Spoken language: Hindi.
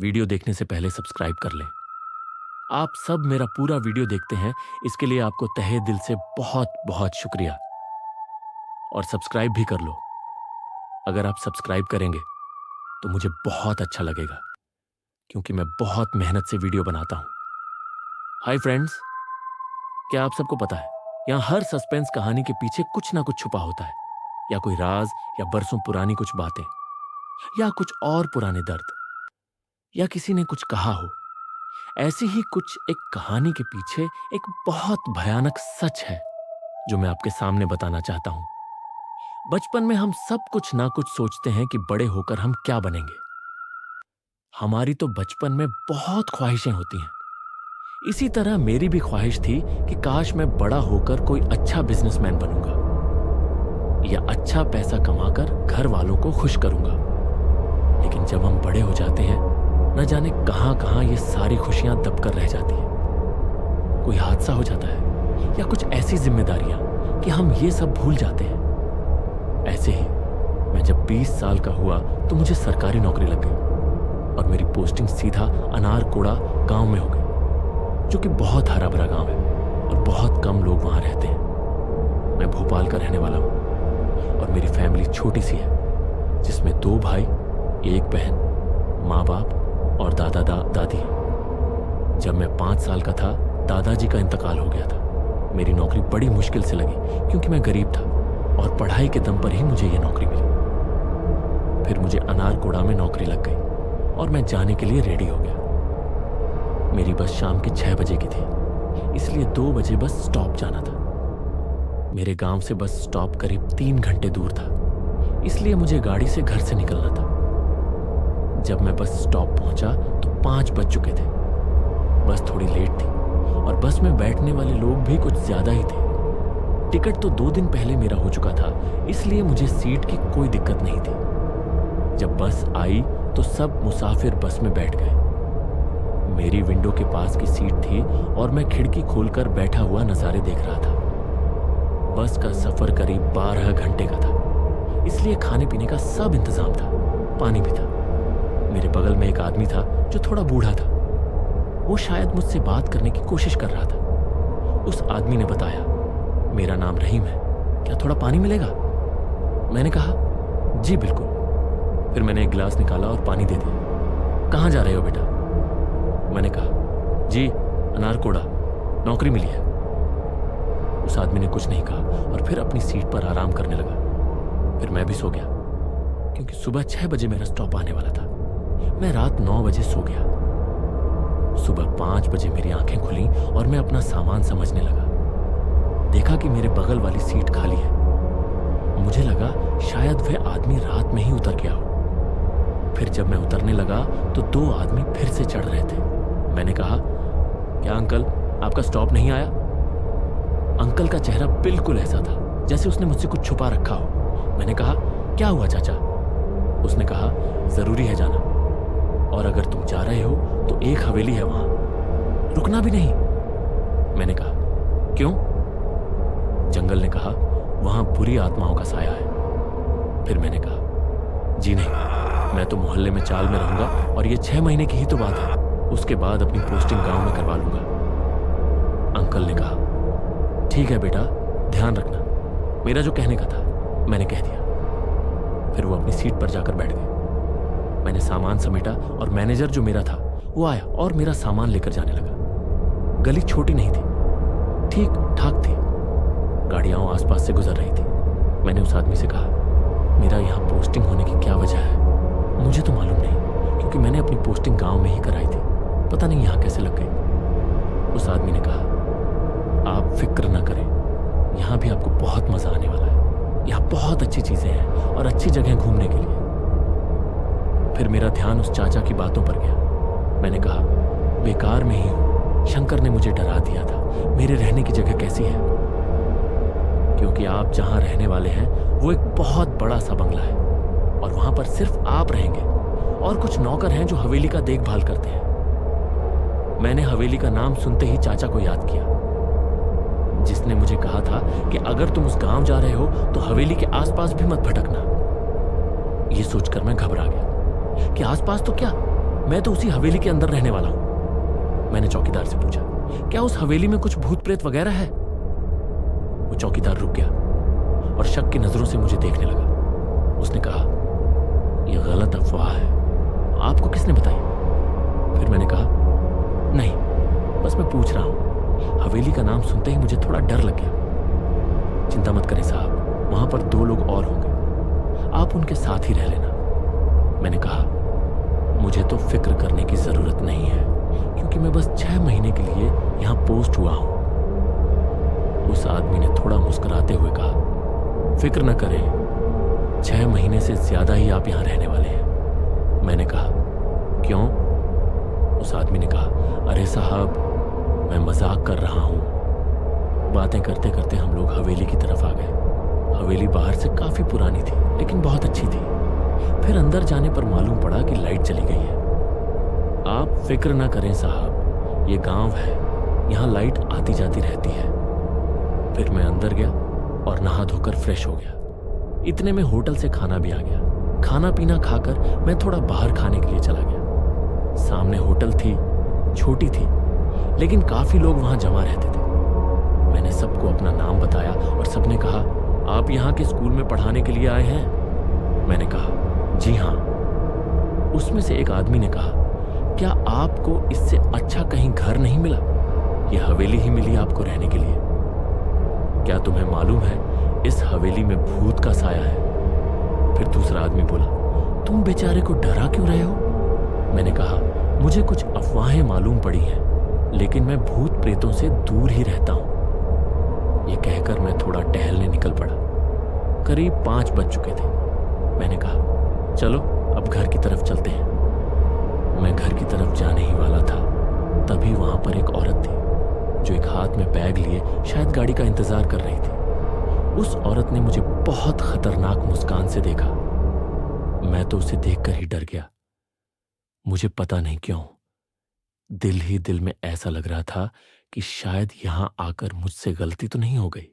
वीडियो देखने से पहले सब्सक्राइब कर लें। आप सब मेरा पूरा वीडियो देखते हैं, इसके लिए आपको तहे दिल से बहुत बहुत शुक्रिया। और सब्सक्राइब भी कर लो। अगर आप सब्सक्राइब करेंगे तो मुझे बहुत अच्छा लगेगा, क्योंकि मैं बहुत मेहनत से वीडियो बनाता हूं। हाय फ्रेंड्स, क्या आप सबको पता है यहां हर सस्पेंस कहानी के पीछे कुछ ना कुछ छुपा होता है, या कोई राज, या बरसों पुरानी कुछ बातें, या कुछ और पुराने दर्द, या किसी ने कुछ कहा हो। ऐसी ही कुछ एक कहानी के पीछे एक बहुत भयानक सच है जो मैं आपके सामने बताना चाहता हूं। बचपन में हम सब कुछ ना कुछ सोचते हैं कि बड़े होकर हम क्या बनेंगे। हमारी तो बचपन में बहुत ख्वाहिशें होती हैं। इसी तरह मेरी भी ख्वाहिश थी कि काश मैं बड़ा होकर कोई अच्छा बिजनेसमैन बनूंगा, या अच्छा पैसा कमाकर घर वालों को खुश करूंगा। लेकिन जब हम बड़े हो जाते हैं, न जाने कहां कहां ये सारी खुशियां दबकर रह जाती हैं। कोई हादसा हो जाता है, या कुछ ऐसी जिम्मेदारियां कि हम ये सब भूल जाते हैं। ऐसे ही मैं जब 20 साल का हुआ तो मुझे सरकारी नौकरी लग गई, और मेरी पोस्टिंग सीधा अनारकोड़ा गांव में हो गई, जो कि बहुत हरा भरा गांव है और बहुत कम लोग वहां रहते हैं। मैं भोपाल का रहने वाला हूं, और मेरी फैमिली छोटी सी है, जिसमें 2 भाई, 1 बहन, माँ बाप और दादी हैं। जब मैं 5 साल का था, दादाजी का इंतकाल हो गया था। मेरी नौकरी बड़ी मुश्किल से लगी, क्योंकि मैं गरीब था और पढ़ाई के दम पर ही मुझे यह नौकरी मिली। फिर मुझे अनारकोड़ा में नौकरी लग गई, और मैं जाने के लिए रेडी हो गया। मेरी बस शाम के 6 बजे की थी, इसलिए 2 बजे बस स्टॉप जाना था। मेरे गांव से बस स्टॉप करीब 3 घंटे दूर था, इसलिए मुझे गाड़ी से घर से निकलना था। जब मैं बस स्टॉप पहुंचा तो 5 बज चुके थे। बस थोड़ी लेट थी, और बस में बैठने वाले लोग भी कुछ ज्यादा ही थे। टिकट तो 2 दिन पहले मेरा हो चुका था, इसलिए मुझे सीट की कोई दिक्कत नहीं थी। जब बस आई तो सब मुसाफिर बस में बैठ गए। मेरी विंडो के पास की सीट थी, और मैं खिड़की खोलकर बैठा हुआ नजारे देख रहा था। बस का सफर करीब 12 घंटे का था, इसलिए खाने पीने का सब इंतजाम था, पानी भी था। मेरे बगल में एक आदमी था जो थोड़ा बूढ़ा था। वो शायद मुझसे बात करने की कोशिश कर रहा था। उस आदमी ने बताया, मेरा नाम रहीम है, क्या थोड़ा पानी मिलेगा? मैंने कहा, जी बिल्कुल। फिर मैंने एक गिलास निकाला और पानी दे दिया। कहाँ जा रहे हो बेटा? मैंने कहा, जी अनारकोड़ा, नौकरी मिली है। उस आदमी ने कुछ नहीं कहा और फिर अपनी सीट पर आराम करने लगा। फिर मैं भी सो गया, क्योंकि सुबह 6 बजे मेरा स्टॉप आने वाला था। मैं रात 9 बजे सो गया। सुबह 5 बजे मेरी आंखें खुली और मैं अपना सामान समझने लगा। देखा कि मेरे बगल वाली सीट खाली है। मुझे लगा शायद वह आदमी रात में ही उतर गया हो। फिर जब मैं उतरने लगा तो 2 आदमी फिर से चढ़ रहे थे। मैंने कहा, क्या अंकल, आपका स्टॉप नहीं आया? अंकल का चेहरा बिल्कुल ऐसा था जैसे उसने मुझसे कुछ छुपा रखा हो। मैंने कहा, क्या हुआ चाचा? उसने कहा, जरूरी है जाना, और अगर तुम जा रहे हो तो एक हवेली है वहां, रुकना भी नहीं। मैंने कहा, क्यों? जंगल ने कहा, वहां बुरी आत्माओं का साया है। फिर मैंने कहा, जी नहीं, मैं तो मोहल्ले में चाल में रहूंगा, और ये 6 महीने की ही तो बात है। उसके बाद अपनी पोस्टिंग गांव में करवा लूंगा। अंकल ने कहा, ठीक है बेटा, ध्यान रखना। मेरा जो कहने का था मैंने कह दिया। फिर वो अपनी सीट पर जाकर बैठ गए। मैंने सामान समेटा, और मैनेजर जो मेरा था वो आया और मेरा सामान लेकर जाने लगा। गली छोटी नहीं थी, ठीक ठाक थी। गाड़ियां आसपास से गुजर रही थी। मैंने उस आदमी से कहा, मेरा यहाँ पोस्टिंग होने की क्या वजह है? मुझे तो मालूम नहीं, क्योंकि मैंने अपनी पोस्टिंग गांव में ही कराई थी। पता नहीं यहाँ कैसे लग गई। उस आदमी ने कहा, आप फिक्र ना करें, यहाँ भी आपको बहुत मजा आने वाला है। यहाँ बहुत अच्छी चीजें हैं और अच्छी जगह घूमने के लिए। फिर मेरा ध्यान उस चाचा की बातों पर गया। मैंने कहा, बेकार में ही हूं, शंकर ने मुझे डरा दिया था। मेरे रहने की जगह कैसी है? क्योंकि आप जहां रहने वाले हैं वो एक बहुत बड़ा सा बंगला है, और वहां पर सिर्फ आप रहेंगे, और कुछ नौकर हैं जो हवेली का देखभाल करते हैं। मैंने हवेली का नाम सुनते ही चाचा को याद किया, जिसने मुझे कहा था कि अगर तुम उस गांव जा रहे हो तो हवेली के आसपास भी मत भटकना। यह सोचकर मैं घबरा गया कि आसपास तो क्या, मैं तो उसी हवेली के अंदर रहने वाला हूं। मैंने चौकीदार से पूछा, क्या उस हवेली में कुछ भूत प्रेत वगैरह है? वो चौकीदार रुक गया और शक की नजरों से मुझे देखने लगा। उसने कहा, यह गलत अफवाह है, आपको किसने बताई? फिर मैंने कहा, नहीं, बस मैं पूछ रहा हूं। हवेली का नाम सुनते ही मुझे थोड़ा डर लग गया। चिंता मत करें साहब, वहां पर 2 लोग और होंगे, आप उनके साथ ही रह लेना। मैंने कहा, मुझे तो फिक्र करने की जरूरत नहीं है, क्योंकि मैं बस 6 महीने के लिए यहां पोस्ट हुआ हूं। उस आदमी ने थोड़ा मुस्कुराते हुए कहा, फिक्र न करें, 6 महीने से ज्यादा ही आप यहां रहने वाले हैं। मैंने कहा, क्यों? उस आदमी ने कहा, अरे साहब, मैं मजाक कर रहा हूं। बातें करते करते हम लोग हवेली की तरफ आ गए। हवेली बाहर से काफी पुरानी थी, लेकिन बहुत अच्छी थी। फिर अंदर जाने पर मालूम पड़ा कि लाइट चली गई है। आप फिक्र ना करें साहब, ये गांव है, यहां लाइट आती जाती रहती है। फिर मैं अंदर गया और नहा धोकर फ्रेश हो गया। इतने में होटल से खाना भी आ गया। खाना पीना खाकर मैं थोड़ा बाहर खाने के लिए चला गया। सामने होटल थी, छोटी थी, लेकिन काफी लोग वहां जमा रहते थे। मैंने सबको अपना नाम बताया और सबने कहा, आप यहाँ के स्कूल में पढ़ाने के लिए आए हैं? मैंने कहा, जी हाँ। उसमें से एक आदमी ने कहा, क्या आपको इससे अच्छा कहीं घर नहीं मिला? यह हवेली ही मिली आपको रहने के लिए। क्या तुम्हें मालूम है, इस हवेली में भूत का साया है? फिर दूसरा आदमी बोला, तुम बेचारे को डरा क्यों रहे हो? मैंने कहा, मुझे कुछ अफवाहें मालूम पड़ी हैं, लेकिन मैं भूत प्रेतों से दूर ही रहता हूं। यह कहकर मैं थोड़ा टहलने निकल पड़ा। करीब 5 बज चुके थे। मैंने कहा, चलो अब घर की तरफ चलते हैं। मैं घर की तरफ जाने ही वाला था, तभी वहां पर एक औरत थी जो एक हाथ में बैग लिए शायद गाड़ी का इंतजार कर रही थी। उस औरत ने मुझे बहुत खतरनाक मुस्कान से देखा। मैं तो उसे देखकर ही डर गया। मुझे पता नहीं क्यों, दिल ही दिल में ऐसा लग रहा था कि शायद यहां आकर मुझसे गलती तो नहीं हो गई।